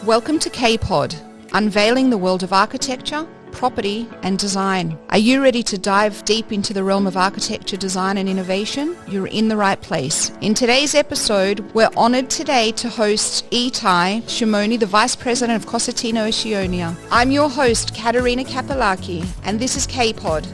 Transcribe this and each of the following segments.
Welcome to K-Pod, unveiling the world of architecture, property and design. Are you ready to dive deep into the realm of architecture, design and innovation? You're in the right place. In today's episode, we're honoured today to host Itay Shimoni, the Vice President of Cosentino, Oceania. I'm your host, Katerina Kapellaki, and this is K-Pod.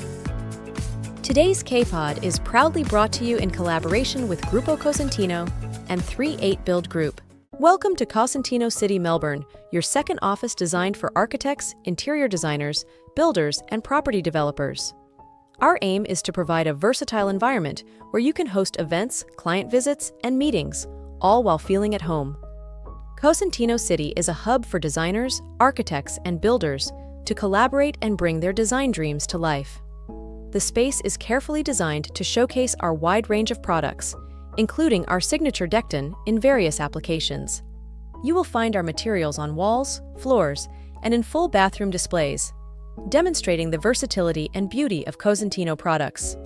Today's K-Pod is proudly brought to you in collaboration with Grupo Cosentino and 38 Build Group. Welcome to Cosentino City, Melbourne, your second office designed for architects, interior designers, builders, and property developers. Our aim is to provide a versatile environment where you can host events, client visits, and meetings, all while feeling at home. Cosentino City is a hub for designers, architects, and builders to collaborate and bring their design dreams to life. The space is carefully designed to showcase our wide range of products, including our signature Decton in various applications. You will find our materials on walls, floors, and in full bathroom displays, demonstrating the versatility and beauty of Cosentino products.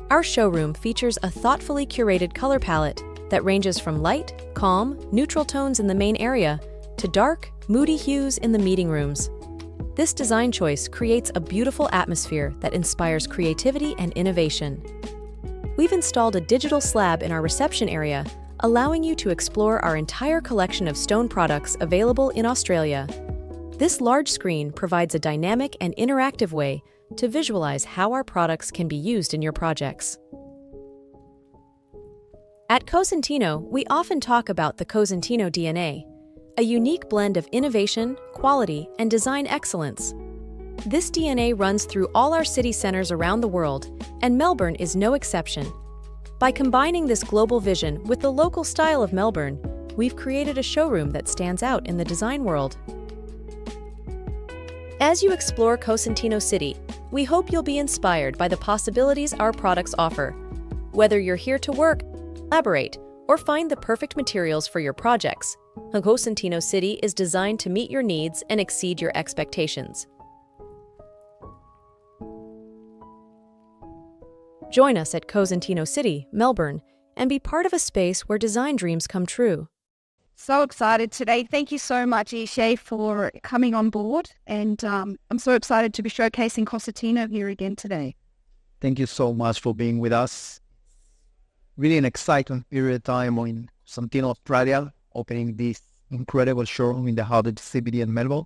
Our showroom features a thoughtfully curated color palette that ranges from light, calm, neutral tones in the main area to dark, moody hues in the meeting rooms. This design choice creates a beautiful atmosphere that inspires creativity and innovation. We've installed a digital slab in our reception area, allowing you to explore our entire collection of stone products available in Australia. This large screen provides a dynamic and interactive way to visualize how our products can be used in your projects. At Cosentino, we often talk about the Cosentino DNA, a unique blend of innovation, quality, and design excellence. This DNA runs through all our city centers around the world, and Melbourne is no exception. By combining this global vision with the local style of Melbourne, we've created a showroom that stands out in the design world. As you explore Cosentino City, we hope you'll be inspired by the possibilities our products offer. Whether you're here to work, collaborate, or find the perfect materials for your projects, Cosentino City is designed to meet your needs and exceed your expectations. Join us at Cosentino City, Melbourne, and be part of a space where design dreams come true. So excited today. Thank you so much, Itay, for coming on board. And I'm so excited to be showcasing Cosentino here again today. Thank you so much for being with us. Really an exciting period of time in Cosentino, Australia, opening this incredible showroom in the heart of the CBD in Melbourne.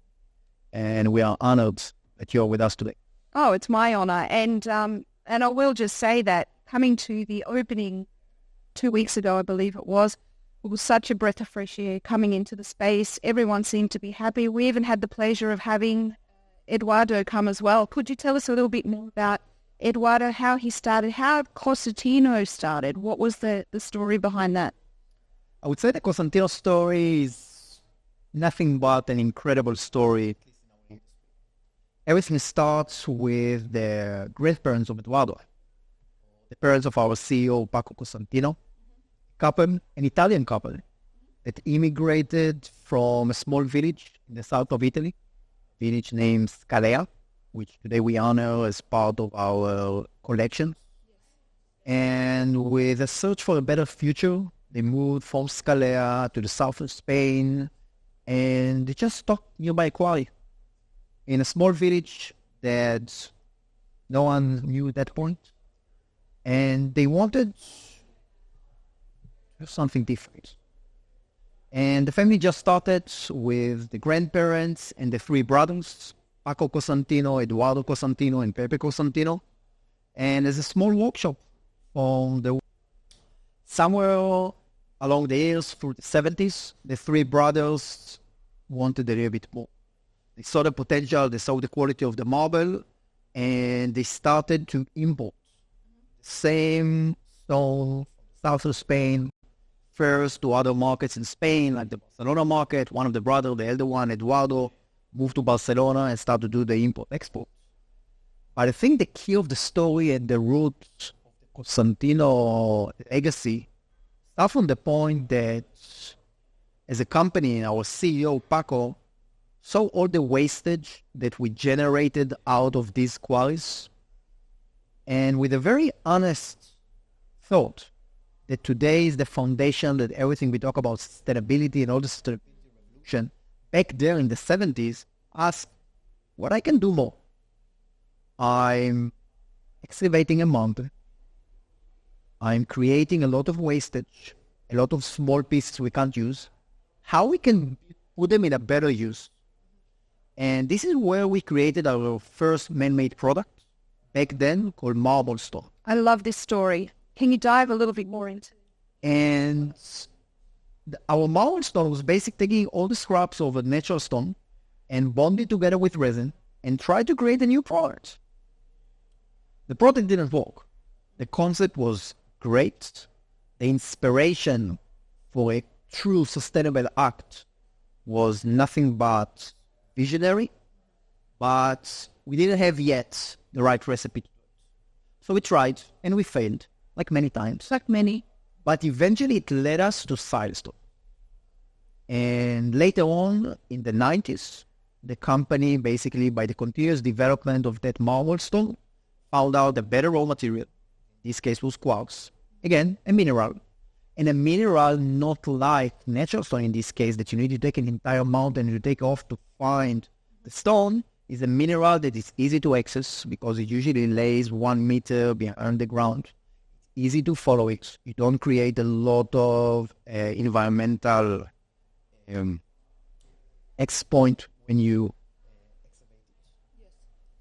And we are honored that you're with us today. Oh, it's my honor. And I will just say that coming to the opening 2 weeks ago, I believe it was such a breath of fresh air coming into the space. Everyone seemed to be happy. We even had the pleasure of having Eduardo come as well. Could you tell us a little bit more about Eduardo, how he started, how Cosentino started? What was the story behind that? I would say the Cosentino story is nothing but an incredible story. Everything starts with the grandparents of Eduardo, the parents of our CEO, Paco Cosentino, an Italian couple that immigrated from a small village in the south of Italy, a village named Scalea, which today we honor as part of our collection. And with a search for a better future, they moved from Scalea to the south of Spain, and they just stuck nearby a quarry in a small village that no one knew at that point. And they wanted something different. And the family just started with the grandparents and the three brothers, Paco Cosentino, Eduardo Cosentino, and Pepe Cosentino. And there's a small workshop from the somewhere along the years through the 70s, the three brothers wanted a little bit more. They saw the potential, they saw the quality of the marble, and they started to import the same stone south of Spain, first to other markets in Spain, like the Barcelona market. One of the brothers, the elder one, Eduardo, moved to Barcelona and started to do the import-export. But I think the key of the story and the root of the Cosentino legacy start from the point that as a company, our CEO, Paco, saw all the wastage that we generated out of these quarries, and with a very honest thought that today is the foundation that everything we talk about sustainability and all the sustainability revolution back there in the 70s, asked what I can do more. I'm excavating a mountain. I'm creating a lot of wastage, a lot of small pieces we can't use. How we can put them in a better use. And this is where we created our first man-made product, back then called marble stone. I love this story. Can you dive a little bit more into it? And our marble stone was basically taking all the scraps of a natural stone and bonding together with resin and try to create a new product. The product didn't work. The concept was great. The inspiration for a true sustainable act was nothing but visionary, but we didn't have yet the right recipe. So we tried and we failed, like many times. Like many. But eventually it led us to Silestone. And later on, in the 90s, the company, basically by the continuous development of that marble stone, found out a better raw material. In this case was quartz. Again, a mineral. And a mineral not like natural stone in this case, that you need to take an entire mountain to take off to find the stone, is a mineral that is easy to access because it usually lays 1 meter behind the ground. Easy to follow it. You don't create a lot of environmental X point when you excavate it.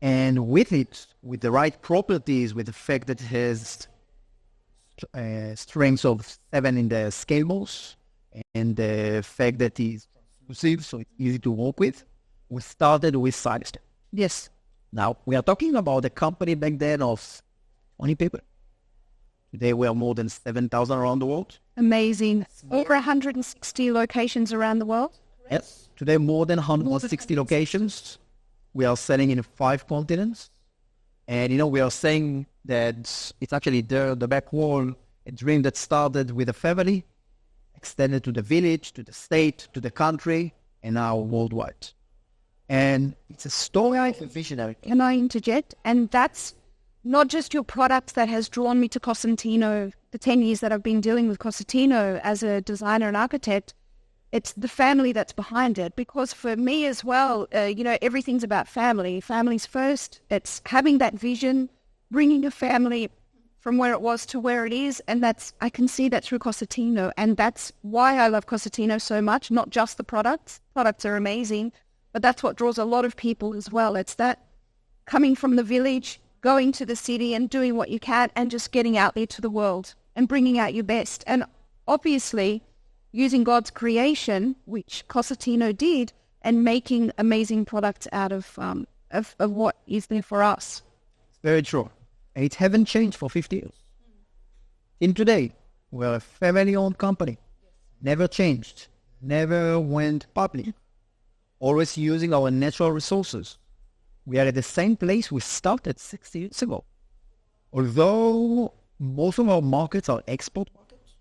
And with it, with the right properties, with the fact that it has strengths of 7 in the scale modes, and the fact that it's translucent, so it's easy to work with, we started with Silestone. Yes. Now, we are talking about a company back then of 20 people. Today, we are more than 7,000 around the world. Amazing. Over 160 locations around the world? Yes. Today, more than 160 locations. We are selling in 5 continents. And, we are saying that it's actually there, the back wall, a dream that started with a family, extended to the village, to the state, to the country, and now worldwide. And it's a story of a visionary. Can I interject? And that's not just your products that has drawn me to Cosentino, the 10 years that I've been dealing with Cosentino as a designer and architect. It's the family that's behind it. Because for me as well, everything's about family. Family's first. It's having that vision, bringing a family from where it was to where it is. And I can see that through Cosentino. And that's why I love Cosentino so much, not just the products. Products are amazing. But that's what draws a lot of people as well. It's that coming from the village, going to the city and doing what you can and just getting out there to the world and bringing out your best. And obviously using God's creation, which Cosentino did, and making amazing products out of what is there for us. Very true. It haven't changed for 50 years. In today, we're a family-owned company. Never changed. Never went public. Always using our natural resources. We are at the same place we started 60 years ago. Although most of our markets are export markets,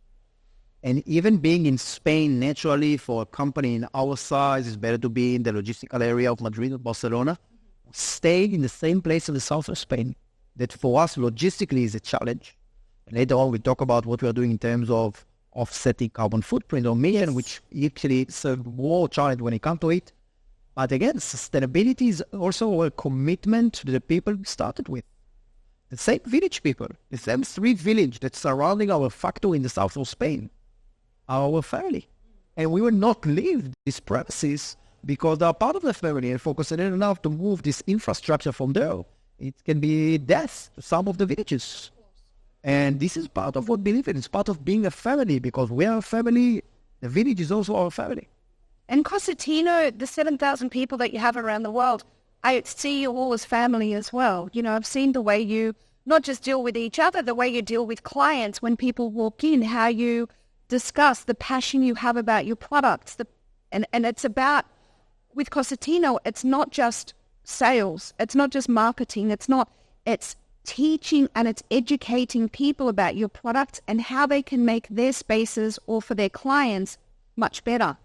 and even being in Spain naturally for a company in our size is better to be in the logistical area of Madrid or Barcelona, we stayed in the same place in the south of Spain. That for us logistically is a challenge. And later on we talk about what we are doing in terms of offsetting carbon footprint or emission, which actually is a more challenge when it comes to it. But again, sustainability is also a commitment to the people we started with. The same village people, the same street village that's surrounding our factory in the south of Spain, are our family. And we will not leave these premises because they are part of the family, and focusing enough to move this infrastructure from there. It can be death to some of the villages. And this is part of what we believe in. It's part of being a family, because we are a family. The village is also our family. And Cosentino, the 7,000 people that you have around the world, I see you all as family as well. I've seen the way you not just deal with each other, the way you deal with clients when people walk in, how you discuss the passion you have about your products. And it's about, with Cosentino, it's not just sales. It's not just marketing. It's teaching and it's educating people about your product and how they can make their spaces or for their clients much better.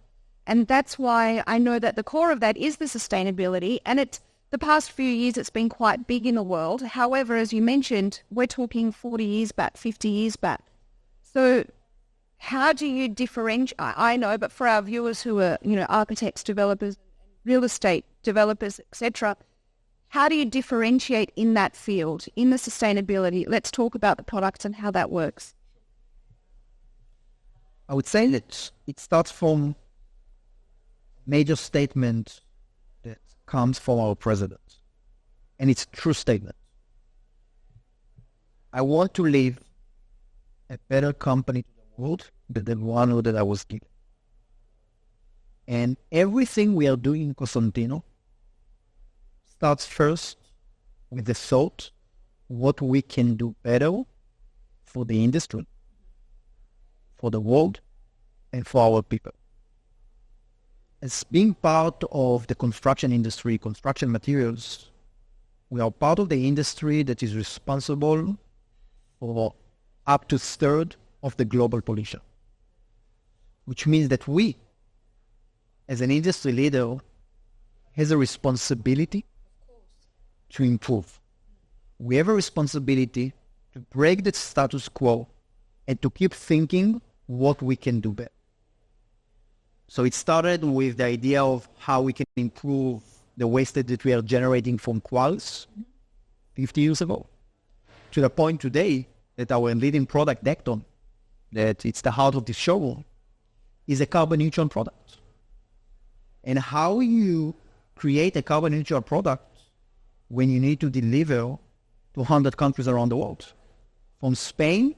And that's why I know that the core of that is the sustainability. And the past few years, it's been quite big in the world. However, as you mentioned, we're talking 40 years back, 50 years back. So how do you differentiate? I know, but for our viewers who are, architects, developers, real estate developers, etc., how do you differentiate in that field, in the sustainability? Let's talk about the products and how that works. I would say that it starts from major statement that comes from our president. And it's a true statement. I want to leave a better company to the world than the one that I was given. And everything we are doing in Cosentino starts first with the thought what we can do better for the industry, for the world, and for our people. As being part of the construction industry, construction materials, we are part of the industry that is responsible for up to a third of the global pollution, which means that we, as an industry leader, has a responsibility to improve. We have a responsibility to break the status quo and to keep thinking what we can do better. So it started with the idea of how we can improve the wastage that we are generating from quarries 50 years ago, to the point today that our leading product, Decton, that it's the heart of the showroom, is a carbon neutral product. And how you create a carbon neutral product when you need to deliver to 100 countries around the world, from Spain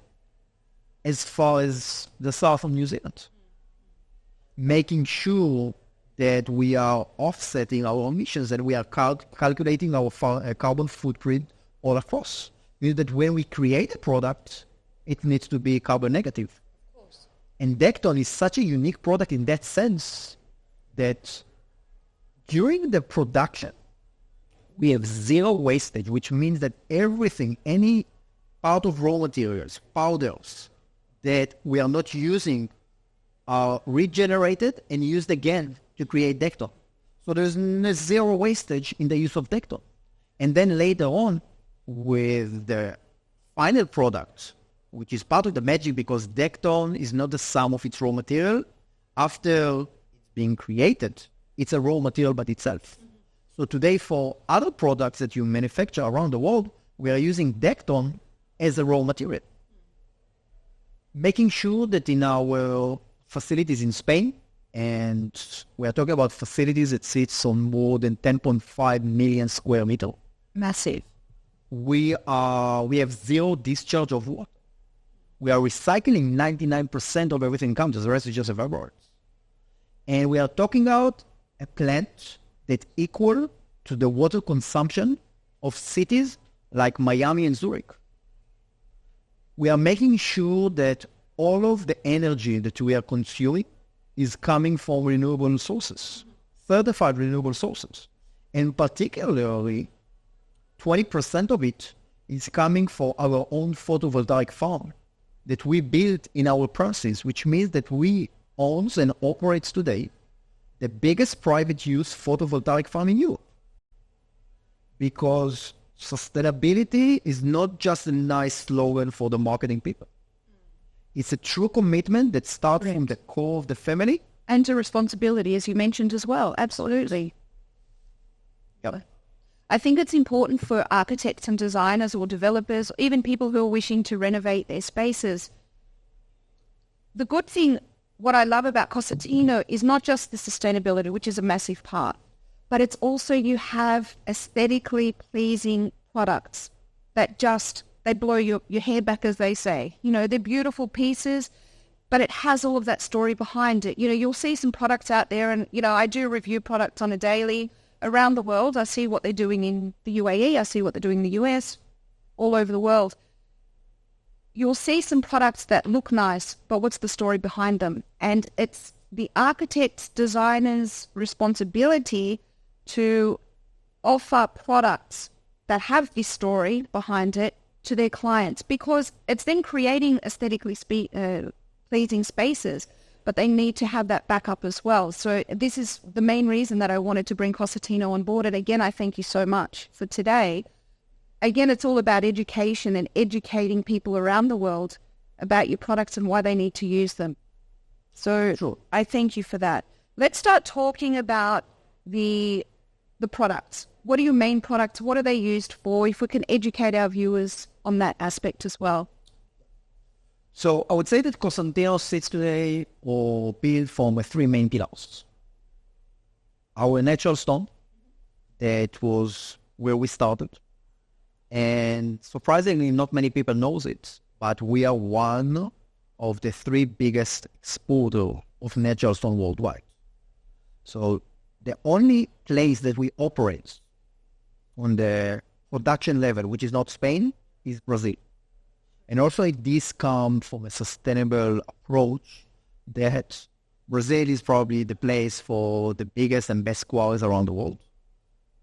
as far as the south of New Zealand, making sure that we are offsetting our emissions and we are calculating our carbon footprint all across. Means that when we create a product, it needs to be carbon negative. Of course. And Decton is such a unique product in that sense that during the production, we have zero wastage, which means that everything, any part of raw materials, powders that we are not using are regenerated and used again to create Decton. So there's zero wastage in the use of Decton. And then later on, with the final product, which is part of the magic because Decton is not the sum of its raw material. After it's being created, it's a raw material by itself. So today, for other products that you manufacture around the world, we are using Decton as a raw material. Making sure that in our facilities in Spain, and we are talking about facilities that sits on more than 10.5 million square meters. Massive. We have zero discharge of water. We are recycling 99% of everything comes. The rest is just evaporates. And we are talking about a plant that equal to the water consumption of cities like Miami and Zurich. We are making sure that all of the energy that we are consuming is coming from renewable sources, certified renewable sources. And particularly, 20% of it is coming from our own photovoltaic farm that we built in our premises, which means that we own and operate today the biggest private use photovoltaic farm in Europe. Because sustainability is not just a nice slogan for the marketing people. It's a true commitment that starts from the core of the family. And a responsibility, as you mentioned as well. Absolutely. Yep. I think it's important for architects and designers or developers, even people who are wishing to renovate their spaces. The good thing, what I love about Cosentino is not just the sustainability, which is a massive part, but it's also you have aesthetically pleasing products that just, they blow your hair back, as they say. You know, they're beautiful pieces, but it has all of that story behind it. You know, you'll see some products out there, and, you know, I do review products on a daily around the world. I see what they're doing in the UAE. I see what they're doing in the US, all over the world. You'll see some products that look nice, but what's the story behind them? And it's the architect's, designer's responsibility to offer products that have this story behind it to their clients, because it's then creating aesthetically pleasing spaces, but they need to have that backup as well. So this is the main reason that I wanted to bring Cosentino on board. And again, I thank you so much for today. Again, it's all about education and educating people around the world about your products and why they need to use them. So Sure. I thank you for that. Let's start talking about the products. What are your main products? What are they used for? If we can educate our viewers on that aspect as well. So I would say that Cosentino sits today or built from three main pillars. Our natural stone, that was where we started. And surprisingly, not many people knows it, but we are one of the three biggest exporters of natural stone worldwide. So the only place that we operate on the production level, which is not Spain, is Brazil. And also this comes from a sustainable approach that Brazil is probably the place for the biggest and best quarries around the world.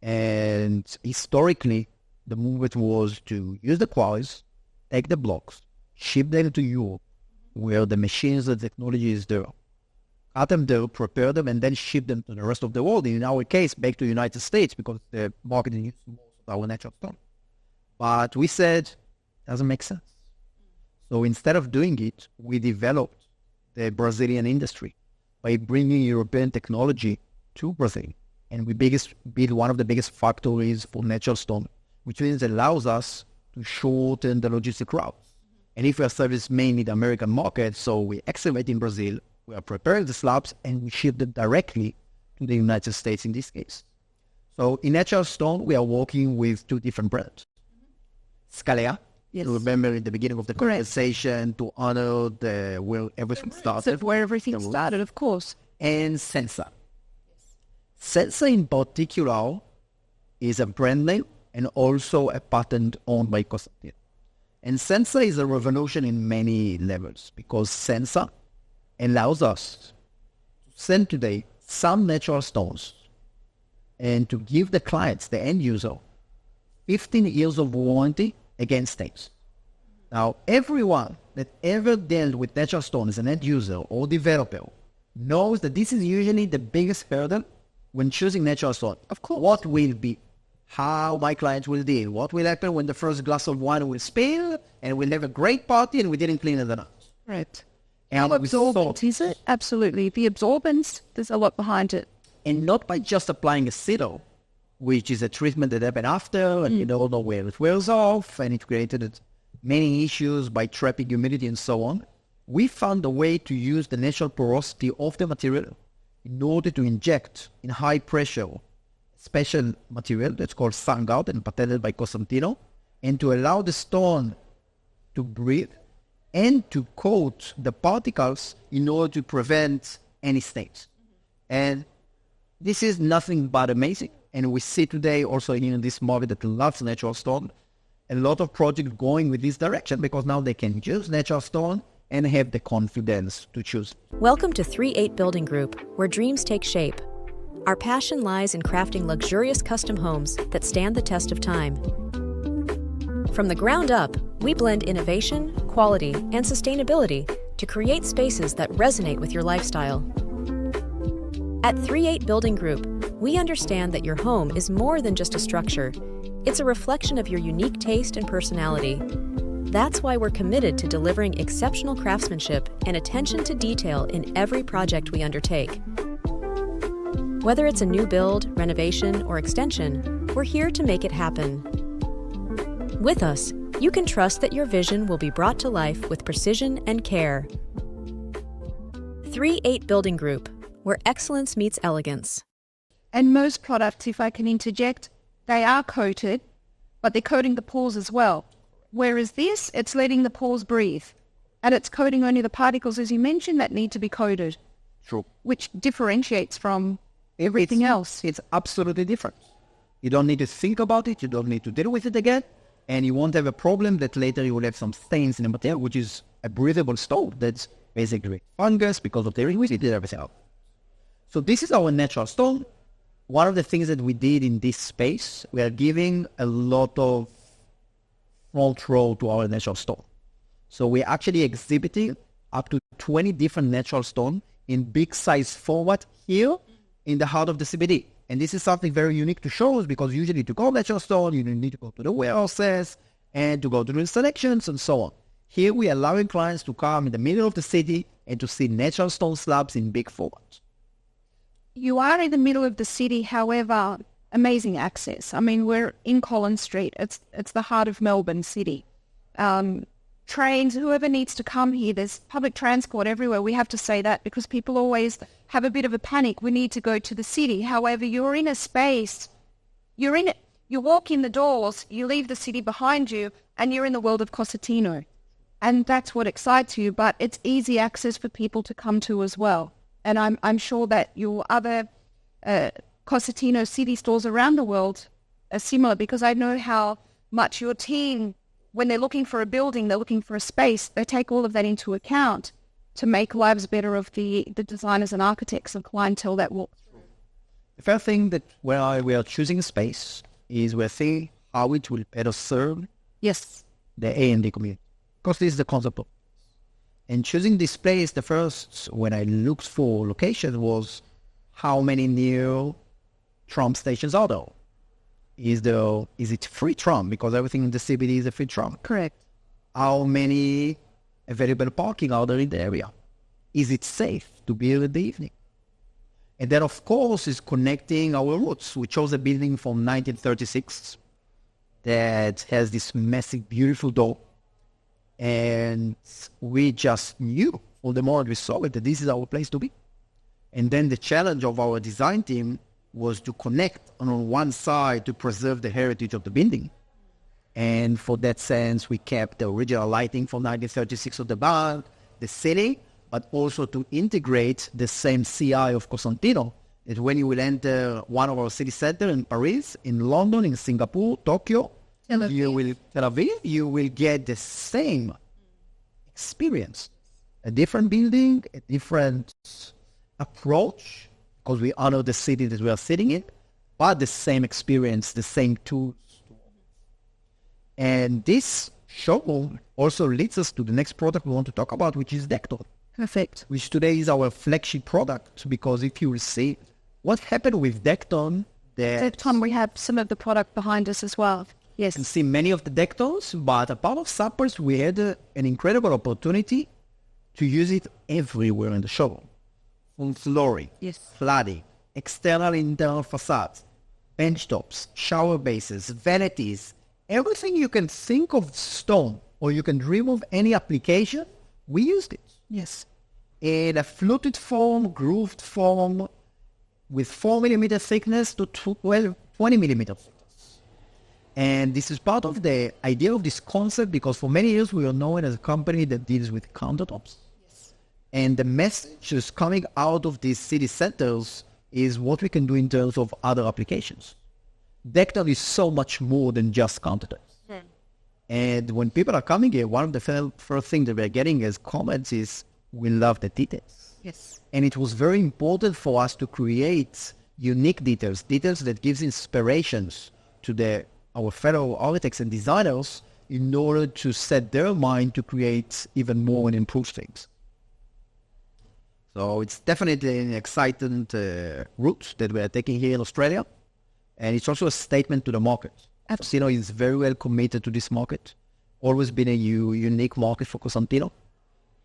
And historically, the movement was to use the quarries, take the blocks, ship them to Europe, where the machines and technology is there, cut them there, prepare them, and then ship them to the rest of the world. In our case, back to the United States, because the market uses most of our natural stone. But we said, doesn't make sense. So instead of doing it, we developed the Brazilian industry by bringing European technology to Brazil. And we built one of the biggest factories for natural stone, which means it allows us to shorten the logistic routes. And if we are service mainly the American market, so we excavate in Brazil, we are preparing the slabs, and we ship them directly to the United States in this case. So in natural stone, we are working with two different brands. Scalea, Yes. remember in the beginning of the conversation, to honor where everything started. So where everything started, of course. And Sensa. Sensa in particular is a brand name and also a patent owned by Cosentino. And Sensa is a revolution in many levels, because Sensa allows us to send today some natural stones and to give the clients, the end user, 15 years of warranty against stains. Now, everyone that ever dealt with natural stone as an end user or developer knows that this is usually the biggest hurdle when choosing natural stone. Of course. What will be? How my clients will deal? What will happen when the first glass of wine will spill and we'll have a great party and we didn't clean it enough? Right. And How we absorbent thought- is it? Absolutely. The absorbance, there's a lot behind it. And not by just applying a Cedo, which is a treatment that happened after, and you don't know where it wears off, and it created many issues by trapping humidity and so on. We found a way to use the natural porosity of the material in order to inject in high pressure special material that's called Sangout and patented by Cosentino, and to allow the stone to breathe and to coat the particles in order to prevent any stains. And this is nothing but amazing. And we see today also in this market that loves natural stone, a lot of projects going with this direction, because now they can use natural stone and have the confidence to choose. Welcome to 3-8 Building Group, where dreams take shape. Our passion lies in crafting luxurious custom homes that stand the test of time. From the ground up, we blend innovation, quality, and sustainability to create spaces that resonate with your lifestyle. At 3-8 Building Group, we understand that your home is more than just a structure. It's a reflection of your unique taste and personality. That's why we're committed to delivering exceptional craftsmanship and attention to detail in every project we undertake. Whether it's a new build, renovation, or extension, we're here to make it happen. With us, you can trust that your vision will be brought to life with precision and care. 3-8 Building Group, where excellence meets elegance. And most products, if I can interject, they are coated, but they're coating the pores as well. Whereas this, it's letting the pores breathe. And it's coating only the particles, as you mentioned, that need to be coated, True. which differentiates from everything else. It's absolutely different. You don't need to think about it. You don't need to deal with it again. And you won't have a problem that later you will have some stains in the material, which is a breathable stone that's basically fungus because of the humidity and everything else. So this is our natural stone. One of the things that we did in this space, we are giving a lot of front row to our natural stone. So we're actually exhibiting up to 20 different natural stone in big size format here in the heart of the CBD. And this is something very unique to shows, because usually to go natural stone, you need to go to the warehouses and to go to the selections and so on. Here we are allowing clients to come in the middle of the city and to see natural stone slabs in big format. You are in the middle of the city, however, amazing access. I mean, we're in Collins Street. It's the heart of Melbourne City. Trains, whoever needs to come here, there's public transport everywhere. We have to say that because people always have a bit of a panic. We need to go to the city. However, you're in a space, you walk in the doors, you leave the city behind you, and you're in the world of Cosentino. And that's what excites you, but it's easy access for people to come to as well. And I'm sure that your other Cosentino city stores around the world are similar, because I know how much your team, when they're looking for a building, they're looking for a space, they take all of that into account to make lives better of the designers and architects and clientele that walk through. The first thing that when we are choosing a space is we're seeing how it will better serve the A&D community. Because this is the concept of. And choosing this place, the first, when I looked for location, was how many new tram stations are there? Is it free tram? Because everything in the CBD is a free tram. Correct. How many available parking are there in the area? Is it safe to be here in the evening? And then, of course, is connecting our roots. We chose a building from 1936 that has this massive, beautiful door. And we just knew, all the more we saw it, that this is our place to be. And then the challenge of our design team was to connect on one side to preserve the heritage of the building. And for that sense, we kept the original lighting from 1936 of the barn, the ceiling, but also to integrate the same CI of Cosentino, that when you will enter one of our city centers in Paris, in London, in Singapore, Tokyo, Tel Aviv, you will get the same experience. A different building, a different approach, because we honor the city that we are sitting in, but the same experience, the same tools. And this showroom also leads us to the next product we want to talk about, which is Decton. Perfect. Which today is our flagship product, because if you will see what happened with Decton, we have some of the product behind us as well. Yes. You can see many of the Dectons, but a part of Sappers, we had an incredible opportunity to use it everywhere in the showroom. From flooring, flooding, external and internal facades, bench tops, shower bases, vanities, everything you can think of stone, or you can dream of any application, we used it. Yes. In a fluted form, grooved form, with 4 millimeter thickness to 20 millimeter thickness. And this is part of the idea of this concept, because for many years we were known as a company that deals with countertops. Yes. And the message is coming out of these city centers is what we can do in terms of other applications. Decton is so much more than just countertops. And when people are coming here, one of the first things that we're getting as comments is, we love the details. Yes. And it was very important for us to create unique details that gives inspirations to our fellow architects and designers in order to set their mind to create even more and improve things. So it's definitely an exciting route that we are taking here in Australia. And it's also a statement to the market. Cosentino is very well committed to this market. Always been a unique market for Cosentino.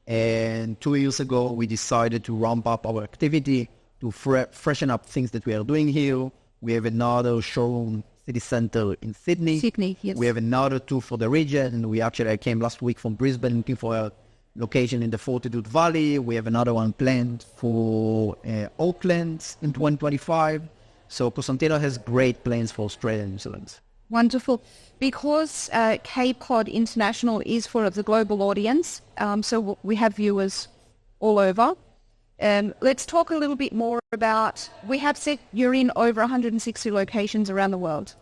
And 2 years ago, we decided to ramp up our activity to freshen up things that we are doing here. We have another showroom city center in Sydney. Yes. We have another two for the region. And I came last week from Brisbane looking for a location in the Fortitude Valley. We have another one planned for Auckland in 2025. So Cosentino has great plans for Australia and New Zealand. Wonderful. Because K-Pod International is for the global audience, so we have viewers all over. Let's talk a little bit more about, we have said you're in over 160 locations around the world.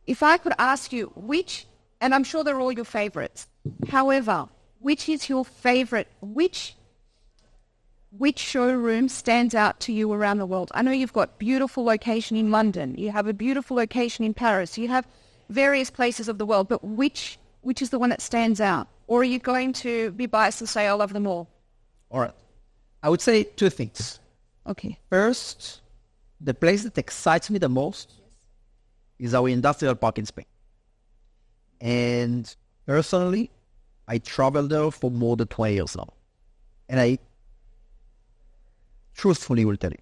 If I could ask you which, and I'm sure they're all your favorites, however, which is your favorite, which showroom stands out to you around the world? I know you've got beautiful location in London, you have a beautiful location in Paris, you have various places of the world, but which is the one that stands out? Or are you going to be biased and say I love them all? All right. I would say two things. Okay. First, the place that excites me the most is our industrial park in Spain. And Personally, I traveled there for more than 20 years now. And I truthfully will tell you,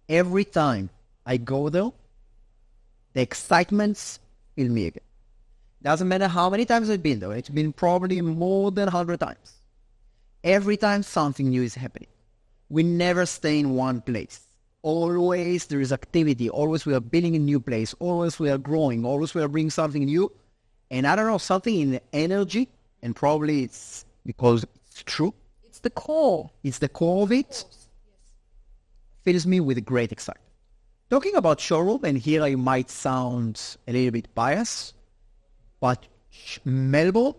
every time I go there, the excitements fill me again. Doesn't matter how many times I've been there. It's been probably more than 100 times. Every time something new is happening. We never stay in one place. Always there is activity. Always we are building a new place. Always we are growing. Always we are bringing something new. And I don't know, something in the energy, and probably it's because it's true. It's the core. It's the core of it. Fills me with great excitement. Talking about showroom, and here I might sound a little bit biased, but Melbourne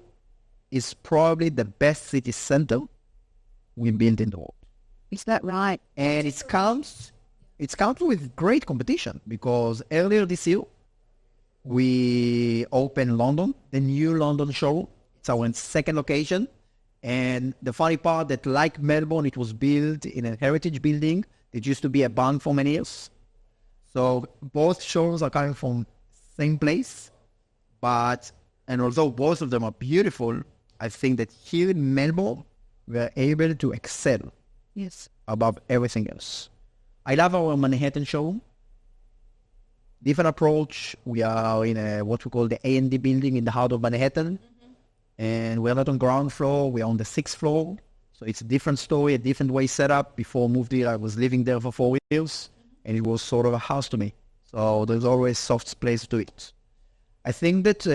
is probably the best city center we built in the world. Is that right? And it comes with great competition, because earlier this year, we opened London, the new London showroom. It's our second location. And the funny part that, like Melbourne, it was built in a heritage building. It used to be a bank for many years. So both showrooms are coming from same place. And although both of them are beautiful, I think that here in Melbourne, we are able to excel above everything else. I love our Manhattan showroom. Different approach. We are in what we call the A&D building in the heart of Manhattan. And we're not on ground floor. We're on the 6th floor. So it's a different story, a different way set up. Before I moved here, I was living there for 4 years. And it was sort of a house to me. So there's always soft place to it. I think that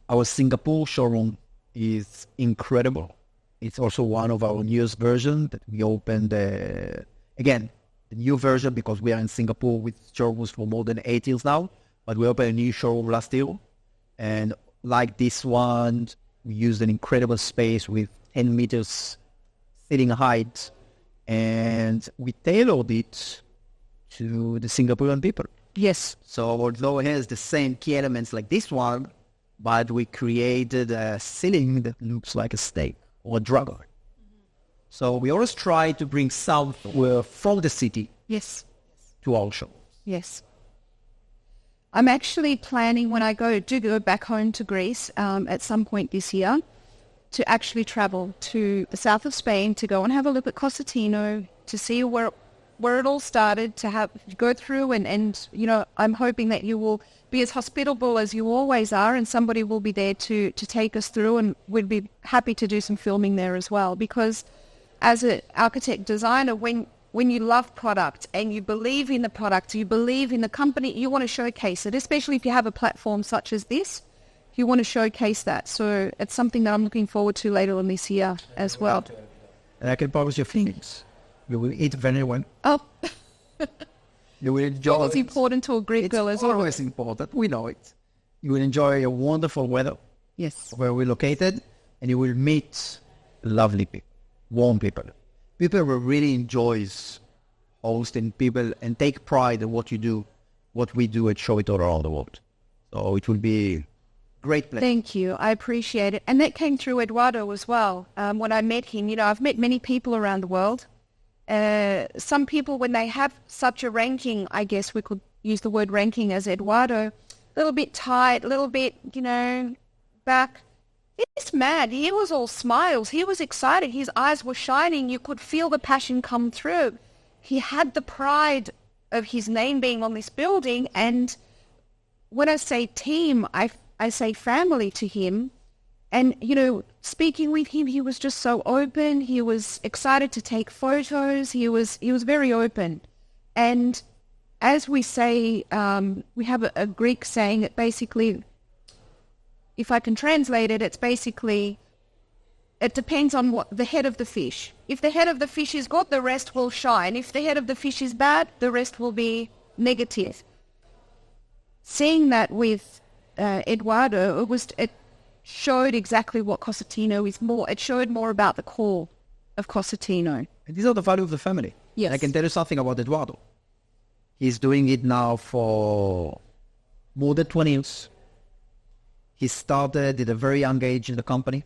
our Singapore showroom is incredible. It's also one of our newest versions that we opened, again, the new version, because we are in Singapore with showrooms for more than 8 years now. But we opened a new showroom last year. And like this one, we used an incredible space with 10 meters sitting height. And we tailored it to the Singaporean people. Yes. So although it has the same key elements like this one, but we created a ceiling that looks like a steak or a dragon. So we always try to bring somewhere from the city to our show. Yes. I'm actually planning, when I do go back home to Greece at some point this year, to actually travel to the south of Spain to go and have a look at Cosentino, to see where it all started, to go through and I'm hoping that you will be as hospitable as you always are, and somebody will be there to take us through, and we'd be happy to do some filming there as well, because as an architect designer, when you love product and you believe in the product, you believe in the company, you want to showcase it, especially if you have a platform such as this. You want to showcase that. So it's something that I'm looking forward to later on this year as well. And I can promise your feelings. You will eat very well. Oh. You will enjoy It's important to a Greek girl as well. It's always important. We know it. You will enjoy a wonderful weather. Yes. Where we're located. And you will meet lovely people. Warm people. People who really enjoys hosting people and take pride in what you do, what we do, and show it all around the world. So it will be great pleasure. Thank you. I appreciate it. And that came through Eduardo as well. When I met him, I've met many people around the world. Some people, when they have such a ranking, I guess we could use the word ranking as Eduardo, a little bit tight, a little bit, back. He's mad. He was all smiles. He was excited. His eyes were shining. You could feel the passion come through. He had the pride of his name being on this building. And when I say team, I say family to him. And, speaking with him, he was just so open. He was excited to take photos. He was very open. And as we say, we have a Greek saying that basically, if I can translate it, it's basically, it depends on what the head of the fish. If the head of the fish is good, the rest will shine. If the head of the fish is bad, the rest will be negative. Seeing that with Eduardo, it showed exactly what Cosentino is more. It showed more about the core of Cosentino. And these are the value of the family. Yes. And I can tell you something about Eduardo. He's doing it now for more than 20 years. He started at a very young age in the company,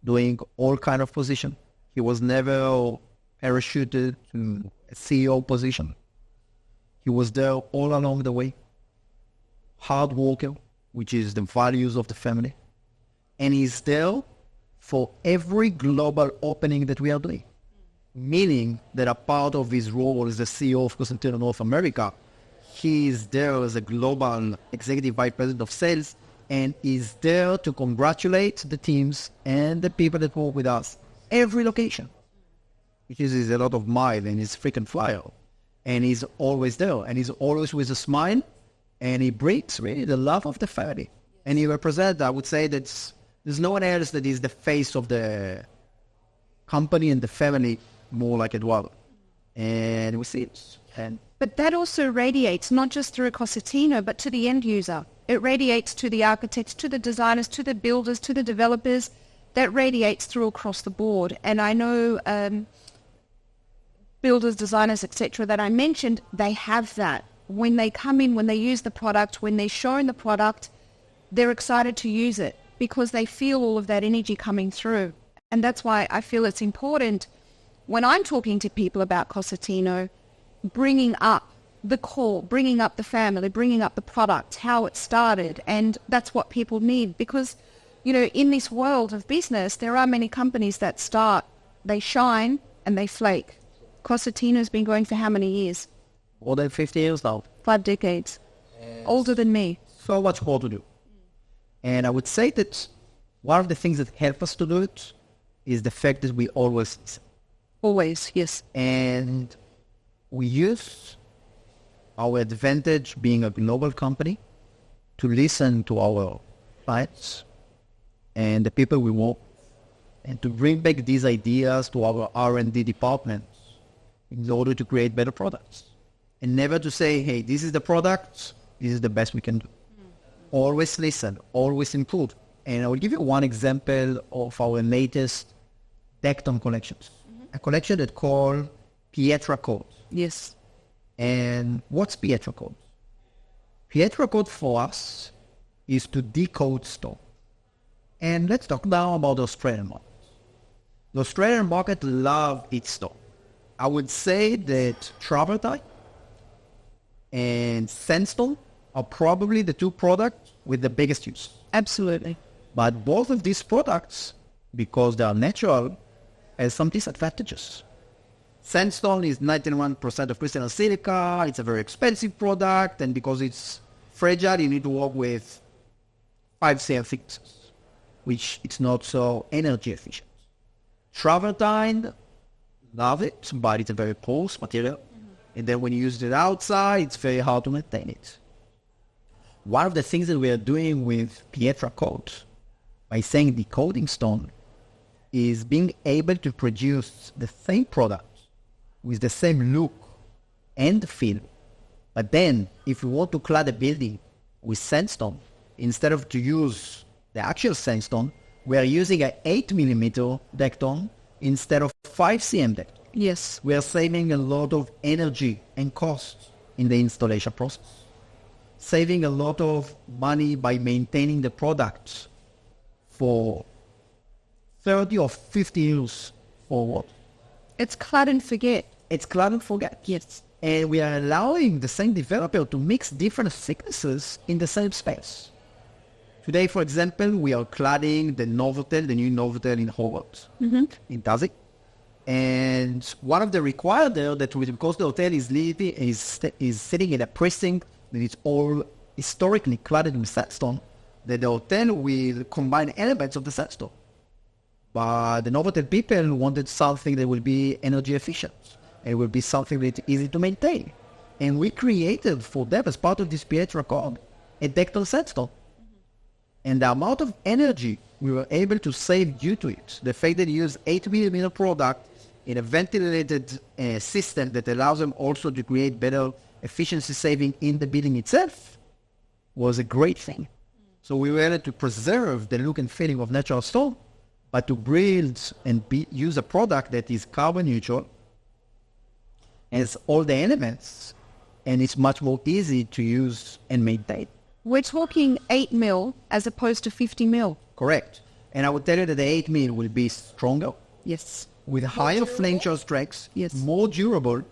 doing all kind of position. He was never parachuted to a CEO position. He was there all along the way. Hard worker, which is the values of the family. and he's there for every global opening that we are doing. Meaning that a part of his role as the CEO of Cosentino North America, he is there as a global executive vice president of sales, and is there to congratulate the teams and the people that work with us. Every location, which is a lot of mile, and he's freaking flyer. And he's always there, and he's always with a smile, and he brings really the love of the family. And he represents, I would say, that there's no one else that is the face of the company and the family more like Eduardo. And we see it. But that also radiates not just through Cosentino, but to the end user. It radiates to the architects, to the designers, to the builders, to the developers. That radiates through across the board. And I know builders, designers, etc. that I mentioned, they have that. When they come in, when they use the product, when they're showing the product, they're excited to use it because they feel all of that energy coming through. And that's why I feel it's important when I'm talking to people about Cosentino, bringing up the core, bringing up the family, bringing up the product, how it started. And that's what people need because, you know, in this world of business, there are many companies that start, they shine and they flake. Cosentino's been going for how many years? More than 50 years now. 5 decades. Older than me. So much more to do. And I would say that one of the things that help us to do it is the fact that we always listen. Always, yes. And we use our advantage being a global company to listen to our clients and the people we work with, and to bring back these ideas to our R&D departments in order to create better products. And never to say, hey, this is the product, this is the best we can do. Always listen, always improve. And I will give you one example of our latest Decton collections. A collection that called Pietra Code. Yes. And what's Pietra Code? Pietra Code for us is to decode stone. And let's talk now about the Australian market. The Australian market loves its stone. I would say that travertine and sandstone are probably the two products with the biggest use. Absolutely. But both of these products, because they are natural, have some disadvantages. Sandstone is 91% of crystalline silica. It's a very expensive product, and because it's fragile, you need to work with 5 cm thicknesses, which it's not so energy efficient. Travertine, love it, but it's a very porous material. And then when you use it outside, it's very hard to maintain it. One of the things that we are doing with Pietra Code, by saying decoding stone, is being able to produce the same product with the same look and feel. But then, if we want to clad a building with sandstone, instead of to use the actual sandstone, we are using an 8mm Decton instead of 5 cm Decton. Yes. We are saving a lot of energy and cost in the installation process. Saving a lot of money by maintaining the product for 30 or 50 years forward. It's clad and forget. It's clad and forget. Yes. And we are allowing the same developer to mix different thicknesses in the same space. Today, for example, we are cladding the Novotel, the new Novotel in Howard, in Tazi. And one of the required there that because the hotel is sitting in a precinct that is all historically cladded with sandstone, that the hotel will combine elements of the sandstone. But the Novotel people wanted something that will be energy efficient. It will be something that's easy to maintain. And we created for them, as part of this Pietra Code, a Decton sandstone. And the amount of energy we were able to save due to it, the fact that you use 8mm product in a ventilated system that allows them also to create better efficiency saving in the building itself, was a great thing. So we were able to preserve the look and feeling of natural stone, but to build and use a product that is carbon neutral, has all the elements, and it's much more easy to use and maintain. We're talking 8 mil as opposed to 50 mil. Correct. And I would tell you that the 8 mil will be stronger, Yes. with higher flame charge strength, Yes. more durable,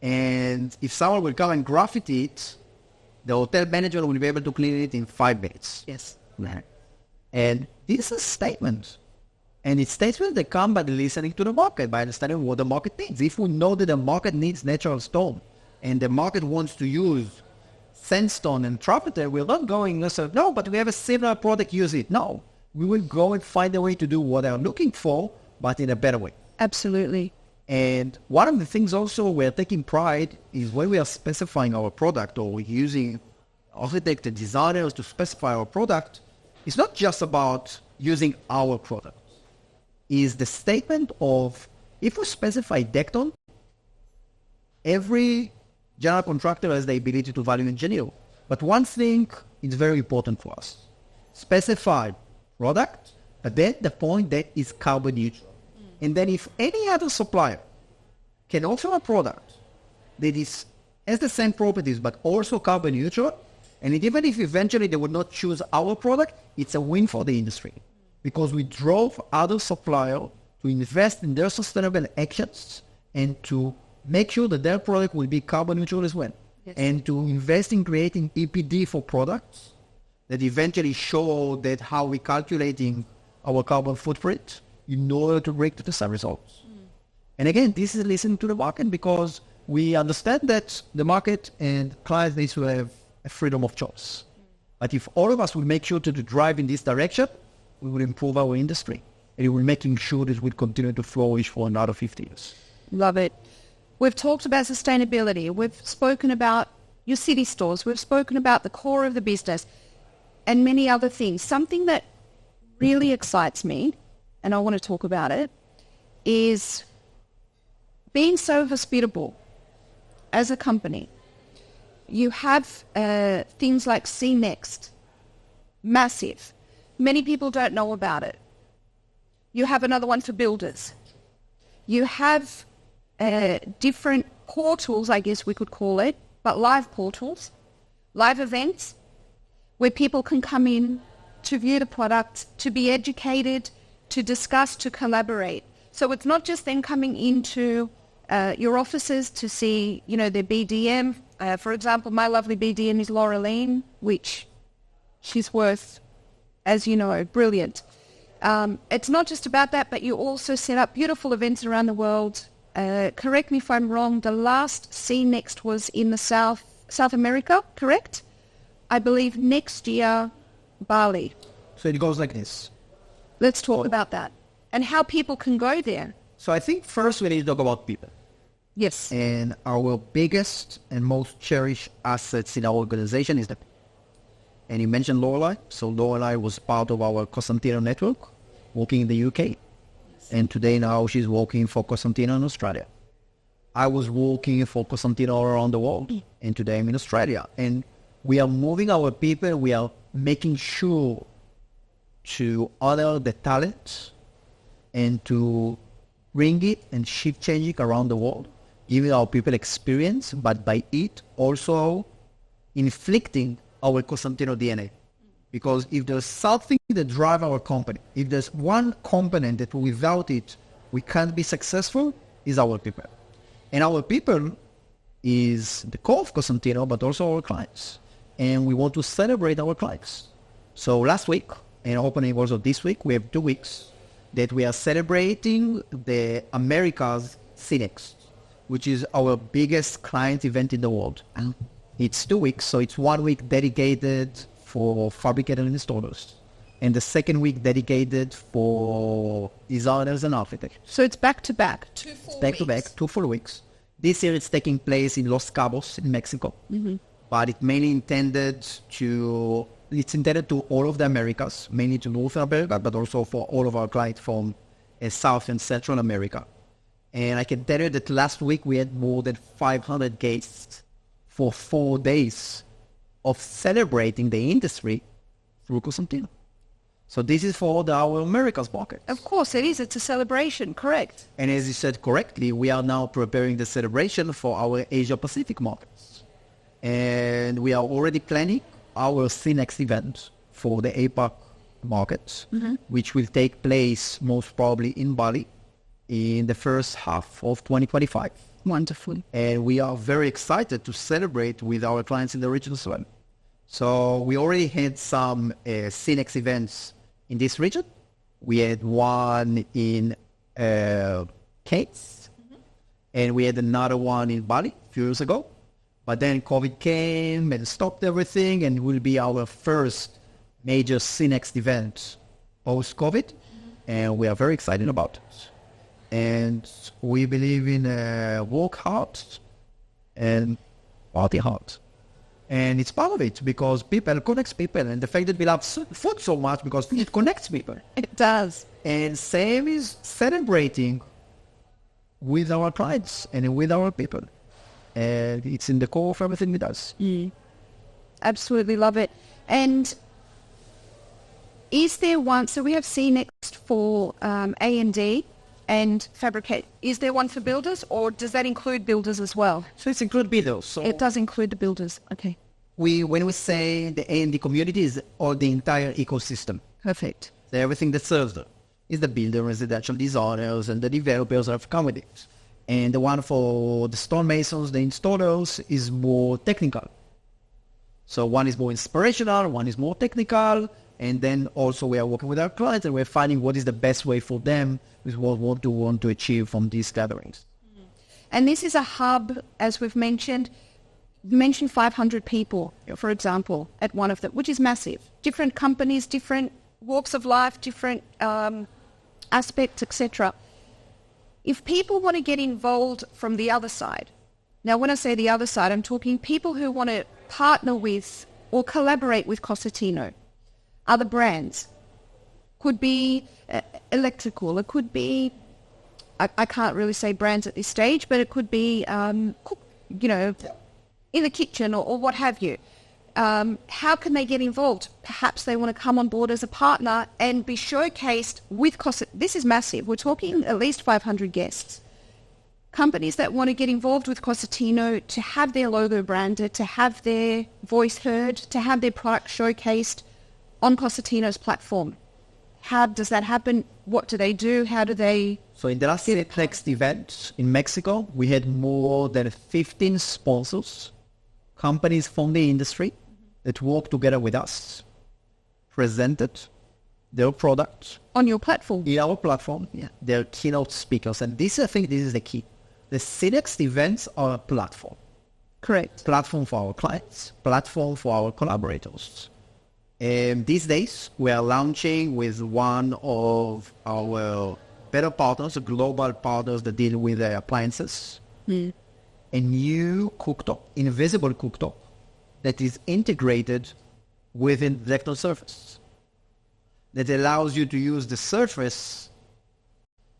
and if someone will come and graffiti it, the hotel manager will be able to clean it in 5 minutes. Yes. And This is statement. And it's statements that come by listening to the market, by understanding what the market needs. If we know that the market needs natural stone and the market wants to use sandstone and trapete, we're not going to say, no, but we have a similar product, use it. No, we will go and find a way to do what they're looking for, but in a better way. Absolutely. And one of the things also we're taking pride is when we are specifying our product or we're using architects and designers to specify our product, it's not just about using our product. Is the statement of, if we specify Decton, every general contractor has the ability to value engineer. But one thing is very important for us. Specify product, but then the point that is carbon neutral. And then if any other supplier can offer a product that has the same properties but also carbon neutral, and even if eventually they would not choose our product, it's a win for the industry. Because we drove other suppliers to invest in their sustainable actions and to make sure that their product will be carbon neutral as well. Yes. And to invest in creating EPD for products that eventually show that how we're calculating our carbon footprint in order to break the same results. And again, this is listening to the market because we understand that the market and clients need to have a freedom of choice. But if all of us will make sure to drive in this direction, we will improve our industry. And it will making sure that it will continue to flourish for another 50 years. Love it. We've talked about sustainability. We've spoken about your city stores. We've spoken about the core of the business and many other things. Something that really excites me, and I want to talk about it, is being so hospitable as a company. You have things like See Next, massive. Many people don't know about it. You have another one for builders. You have different portals, I guess we could call it, but live portals, live events where people can come in to view the product, to be educated, to discuss, to collaborate. So it's not just them coming into your offices to see, their BDM. For example, my lovely BDM is Laureline, which she's worth, as you know, brilliant. It's not just about that, but you also set up beautiful events around the world. Correct me if I'm wrong, the last See Next was in the South America, correct? I believe next year, Bali. So it goes like this. Let's talk about that and how people can go there. So I think first we need to talk about people. Yes. And our biggest and most cherished assets in our organization is the people. And you mentioned Lorelei. So Lorelei was part of our Cosentino network, working in the UK. Yes. And today now she's working for Cosentino in Australia. I was working for Cosentino around the world, and today I'm in Australia. And we are moving our people. We are making sure to honor the talent and to bring it and shift changing around the world, giving our people experience, but by it also inflicting our Cosentino DNA. Because if there's something that drives our company, if there's one component that without it we can't be successful, is our people. And our people is the core of Cosentino, but also our clients. And we want to celebrate our clients. So last week, and opening also this week, we have 2 weeks that we are celebrating the Americas See Next, which is our biggest client event in the world. It's 2 weeks, so it's 1 week dedicated for fabricators and installers, and the second week dedicated for designers and architects. So it's back to back, 2 full weeks. Back to back, 2 full weeks. This year it's taking place in Los Cabos in Mexico, but it's mainly intended to all of the Americas, mainly to North America, but also for all of our clients from South and Central America. And I can tell you that last week we had more than 500 guests for 4 days of celebrating the industry through Cosentino. So this is for our Americas market. Of course it is. It's a celebration, correct. And as you said correctly, we are now preparing the celebration for our Asia Pacific markets. And we are already planning our CNEX event for the APAC markets, which will take place most probably in Bali in the first half of 2025. Wonderful. And we are very excited to celebrate with our clients in the region as well. So we already had some CNEX events in this region. We had one in Cairns, and we had another one in Bali a few years ago. But then COVID came and stopped everything, and it will be our first major CNext event post-COVID, and we are very excited about it. And we believe in work hard and party hard. And it's part of it because people connects people, and the fact that we love food so much because it connects people. It does. And same is celebrating with our clients and with our people. And it's in the core of everything we do. Absolutely love it. And is there one, so we have CNext for A&D and fabricate. Is there one for builders, or does that include builders as well? So it's include builders. So It does include the builders. Okay. when we say the A&D community is all the entire ecosystem. Perfect. So everything that serves them is the builder, residential designers, and the developers of communities. And the one for the stonemasons, the installers, is more technical. So one is more inspirational, one is more technical, and then also we are working with our clients and we're finding what is the best way for them with what we want to achieve from these gatherings. And this is a hub, as we've mentioned. You mentioned 500 people, for example, at one of them, which is massive. Different companies, different walks of life, different aspects, etc. If people want to get involved from the other side, now when I say the other side, I'm talking people who want to partner with or collaborate with Cosentino, other brands. Could be electrical, it could be, I can't really say brands at this stage, but it could be, in the kitchen or what have you. How can they get involved? Perhaps they want to come on board as a partner and be showcased with Cosentino. This is massive. We're talking at least 500 guests. Companies that want to get involved with Cosentino to have their logo branded, to have their voice heard, to have their product showcased on Cosentino's platform. How does that happen? What do they do? How do they... So in the last next event in Mexico, we had more than 15 sponsors, companies from the industry that worked together with us, presented their products. On your platform? In our platform, their keynote speakers. And this, I think this is the key. The CNext events are a platform. Correct. Platform for our clients, platform for our collaborators. These days, we are launching with one of our better partners, global partners that deal with appliances, a new cooktop, invisible cooktop, that is integrated within the electron surface. That allows you to use the surface,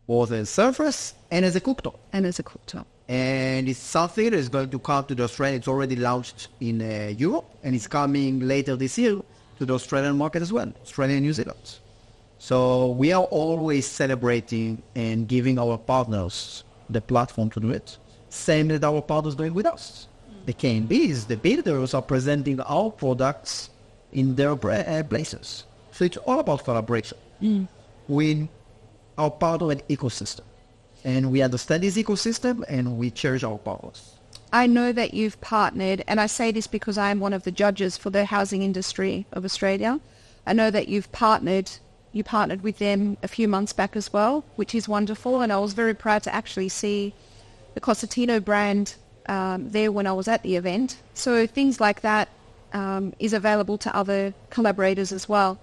both as a surface and as a cooktop. And as a cooktop. And it's something that is going to come to the Australia. It's already launched in Europe, and it's coming later this year to the Australian market as well, Australia and New Zealand. So we are always celebrating and giving our partners the platform to do it. Same that our partners doing with us. The KNBs, the builders are presenting our products in their places. So it's all about collaboration with our partner and ecosystem. And we understand this ecosystem and we cherish our partners. I know that you've partnered, and I say this because I am one of the judges for the housing industry of Australia. I know that you partnered with them a few months back as well, which is wonderful, and I was very proud to actually see the Cosentino brand there when I was at the event. So things like that is available to other collaborators as well.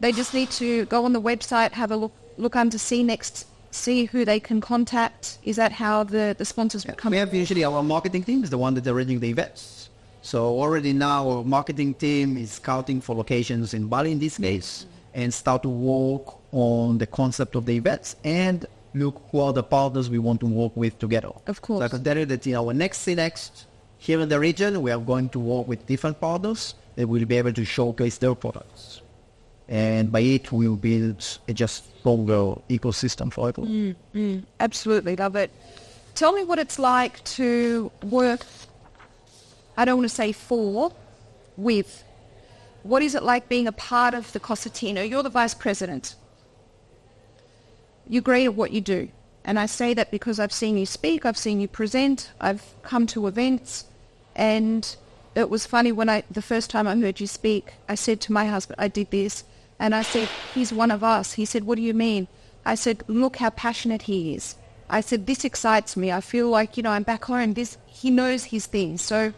They just need to go on the website, have a look under CNext, see who they can contact. Is that how the sponsors come? We have usually our marketing team is the one that arranging the events. So already now our marketing team is scouting for locations in Bali in this case and start to work on the concept of the events and look who are the partners we want to work with together. Of course. So I can tell you that in our next CNext here in the region, we are going to work with different partners that will be able to showcase their products. And by it, we will build a just stronger ecosystem for everyone. Absolutely, love it. Tell me what it's like to work, I don't want to say for, with. What is it like being a part of the Cosentino? You're the vice president. You're great at what you do. And I say that because I've seen you speak, I've seen you present, I've come to events, and it was funny when the first time I heard you speak, I said to my husband, I did this, And I said, he's one of us. He said, what do you mean? I said, look how passionate he is. I said, this excites me. I feel like, I'm back home. He knows his thing. So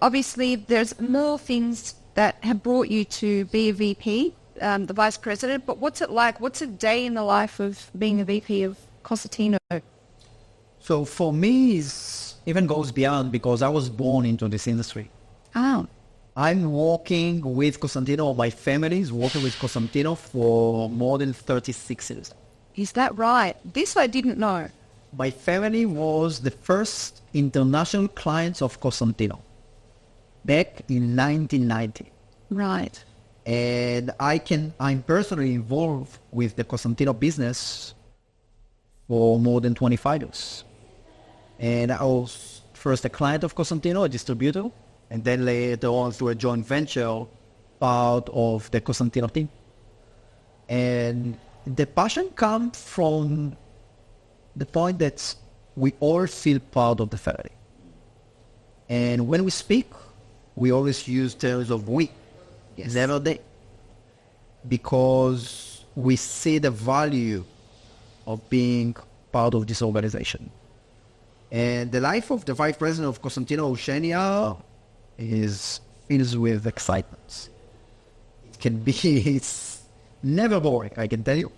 obviously there's more things that have brought you to be a VP, the vice president. But what's it like? What's a day in the life of being a VP of Cosentino? So for me, it even goes beyond because I was born into this industry. Oh. I'm working with Cosentino, my family is working with Cosentino for more than 36 years. Is that right? This I didn't know. My family was the first international clients of Cosentino back in 1990. Right. And I'm personally involved with the Cosentino business for more than 25 years. And I was first a client of Cosentino, a distributor, and then later on through a joint venture, part of the Cosentino team. And the passion comes from the point that we all feel part of the family. And when we speak, we always use terms of we, yes, never they, because we see the value of being part of this organization. And the life of the vice president of Cosentino Oceania is filled with excitement. It's never boring, I can tell you.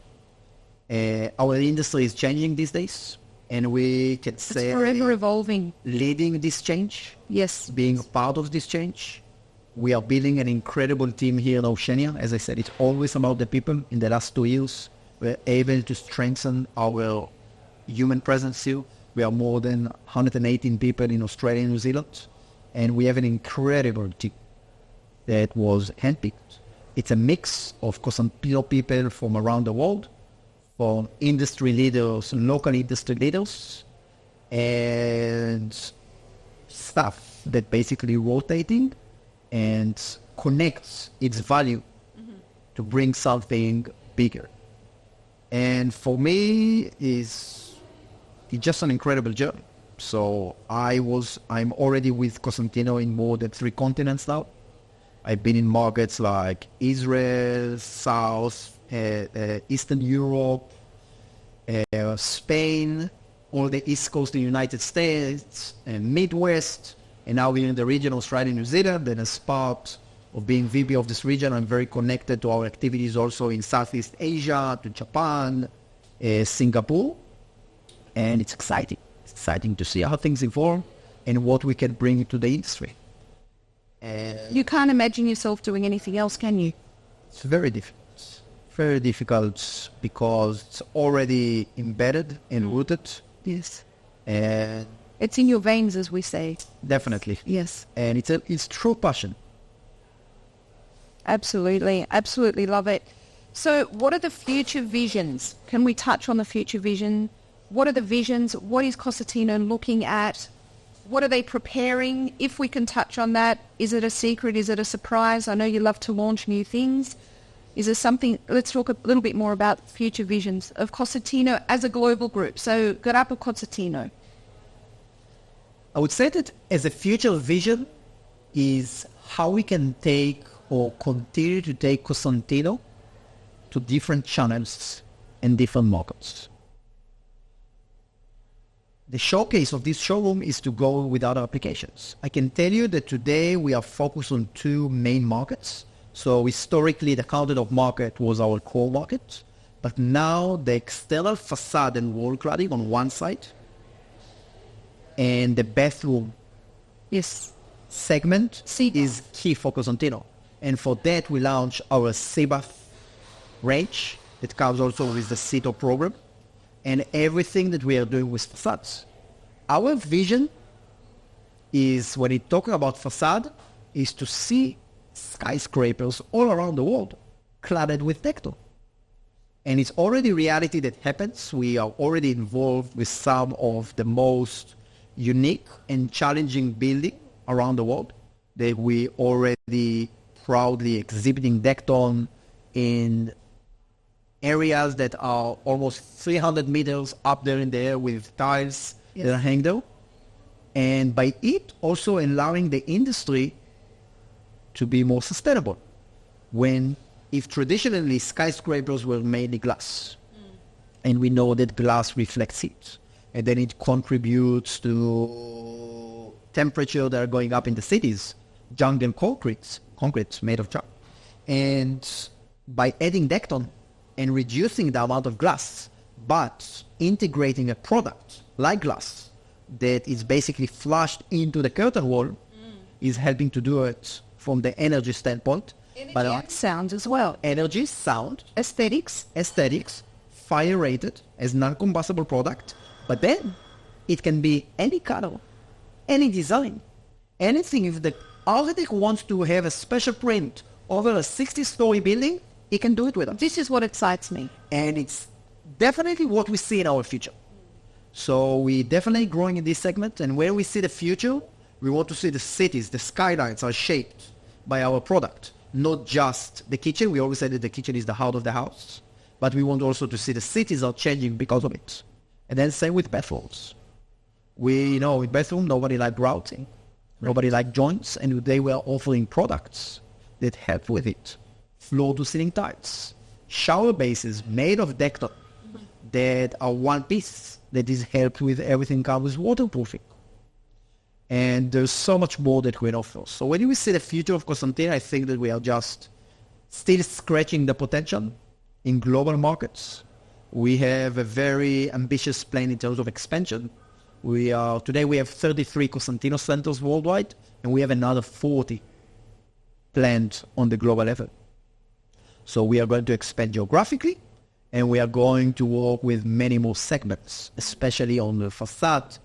Our industry is changing these days, and we can say it's forever evolving. Leading this change, yes, being a part of this change. We are building an incredible team here in Oceania. As I said, it's always about the people. In the last 2 years, we're able to strengthen our human presence here. We are more than 118 people in Australia and New Zealand, and we have an incredible team that was handpicked. It's a mix of Cosentino people from around the world, from industry leaders, local industry leaders, and staff that basically rotating and connects its value to bring something bigger. And for me, it's just an incredible journey. So I'm already with Cosentino in more than 3 continents now. I've been in markets like Israel, South, Eastern Europe, Spain, all the East Coast of the United States, and Midwest, and now we're in the region of Australia, New Zealand. And as part of being VP of this region, I'm very connected to our activities also in Southeast Asia, to Japan, Singapore, and it's exciting. It's exciting to see how things evolve and what we can bring to the industry. You can't imagine yourself doing anything else, can you? It's very difficult because it's already embedded and rooted. Yes. And it's in your veins, as we say. Definitely. Yes. And it's true passion. Absolutely. Absolutely love it. So what are the future visions? Can we touch on the future vision? What are the visions? What is Cosentino looking at? What are they preparing? If we can touch on that, is it a secret? Is it a surprise? I know you love to launch new things. Is there something, let's talk a little bit more about future visions of Cosentino as a global group. So Grupo Cosentino. I would say that as a future vision is how we can take or continue to take Cosentino to different channels and different markets. The showcase of this showroom is to go with other applications. I can tell you that today we are focused on 2 main markets. So historically, the countertop market was our core market, but now the external facade and wall cladding on one side, and the bathroom segment is key for Cosentino. And for that, we launched our Seabath range that comes also with the Cito program, and everything that we are doing with facades. Our vision is, when we talk about facade, is to see skyscrapers all around the world cladded with Tecto. And it's already reality that happens. We are already involved with some of the most unique and challenging building around the world that we already proudly exhibiting Decton in areas that are almost 300 meters up there in the air with tiles that are hanging there. And by it also allowing the industry to be more sustainable. When if traditionally skyscrapers were mainly glass, and we know that glass reflects heat, and then it contributes to temperature that are going up in the cities, jungle concrete made of chalk. And by adding Decton and reducing the amount of glass, but integrating a product like glass that is basically flushed into the curtain wall, is helping to do it from the energy standpoint. Energy and sound as well. Energy, sound, Aesthetics. fire rated as non-combustible product, but then it can be any color, any design, anything. If the architect wants to have a special print over a 60-story building, he can do it with us. This is what excites me. And it's definitely what we see in our future. So we definitely growing in this segment, and where we see the future, we want to see the cities, the skylines are shaped by our product, not just the kitchen. We always say that the kitchen is the heart of the house, but we want also to see the cities are changing because of it. And then same with bathrooms. We know with bathroom, nobody liked grouting, nobody liked joints, and they were offering products that help with it. Floor to ceiling tiles, shower bases made of Decton that are one piece, that is helped with everything comes with waterproofing. And there's so much more that we offer. So when we see the future of Cosentino, I think that we are just still scratching the potential in global markets. We have a very ambitious plan in terms of expansion. Today we have 33 Cosentino centers worldwide, and we have another 40 planned on the global level. So we are going to expand geographically, and we are going to work with many more segments, especially on the facade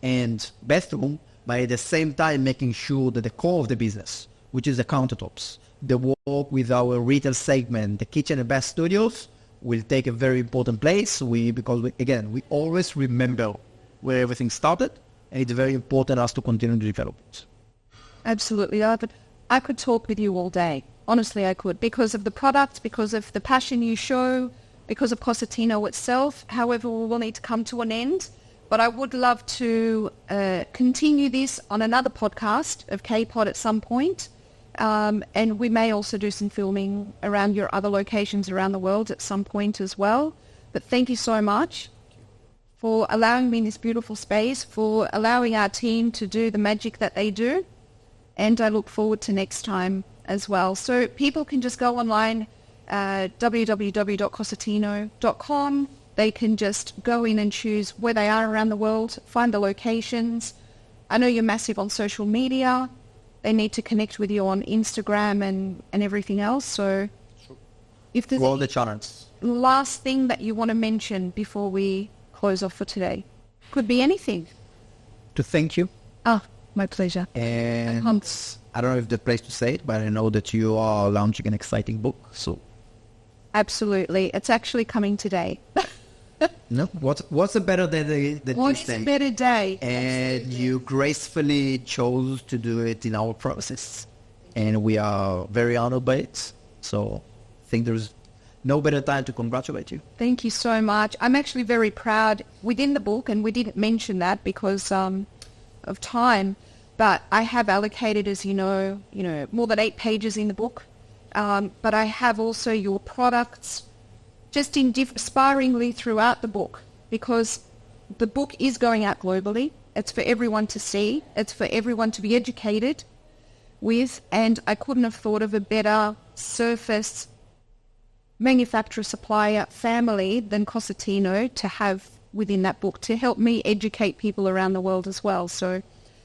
and bathroom, but at the same time making sure that the core of the business, which is the countertops, the work with our retail segment, the kitchen and bath studios, will take a very important place. Because we always remember where everything started, and it's very important us to continue to develop it. Absolutely, Arvid. I could talk with you all day. Honestly, I could, because of the product, because of the passion you show, because of Cosentino itself. However, we will need to come to an end. But I would love to continue this on another podcast of K-Pod at some point. And we may also do some filming around your other locations around the world at some point as well. But thank you so much for allowing me in this beautiful space, for allowing our team to do the magic that they do. And I look forward to next time as well. So people can just go online, www.cosentino.com. They can just go in and choose where they are around the world, find the locations. I know you're massive on social media. They need to connect with you on Instagram and everything else. So if there's all the channels. Last thing that you want to mention before we close off for today, could be anything. To thank you. Ah, my pleasure. And I don't know if the place to say it, but I know that you are launching an exciting book. So absolutely. It's actually coming today. No, what's a better day than what's Tuesday? A better day? And absolutely. You gracefully chose to do it in our process, and we are very honored by it. So I think there's no better time to congratulate you. Thank you so much. I'm actually very proud within the book, and we didn't mention that because of time, but I have allocated, as you know, more than 8 pages in the book. But I have also your products just sparingly throughout the book, because the book is going out globally. It's for everyone to see. It's for everyone to be educated with, and I couldn't have thought of a better surface manufacturer, supplier, family than Cosentino to have within that book to help me educate people around the world as well. So,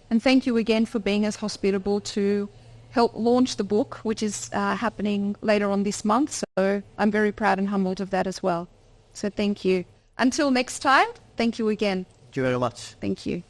and thank you again for being as hospitable to help launch the book, which is happening later on this month. So I'm very proud and humbled of that as well. So thank you. Until next time, thank you again. Thank you very much. Thank you.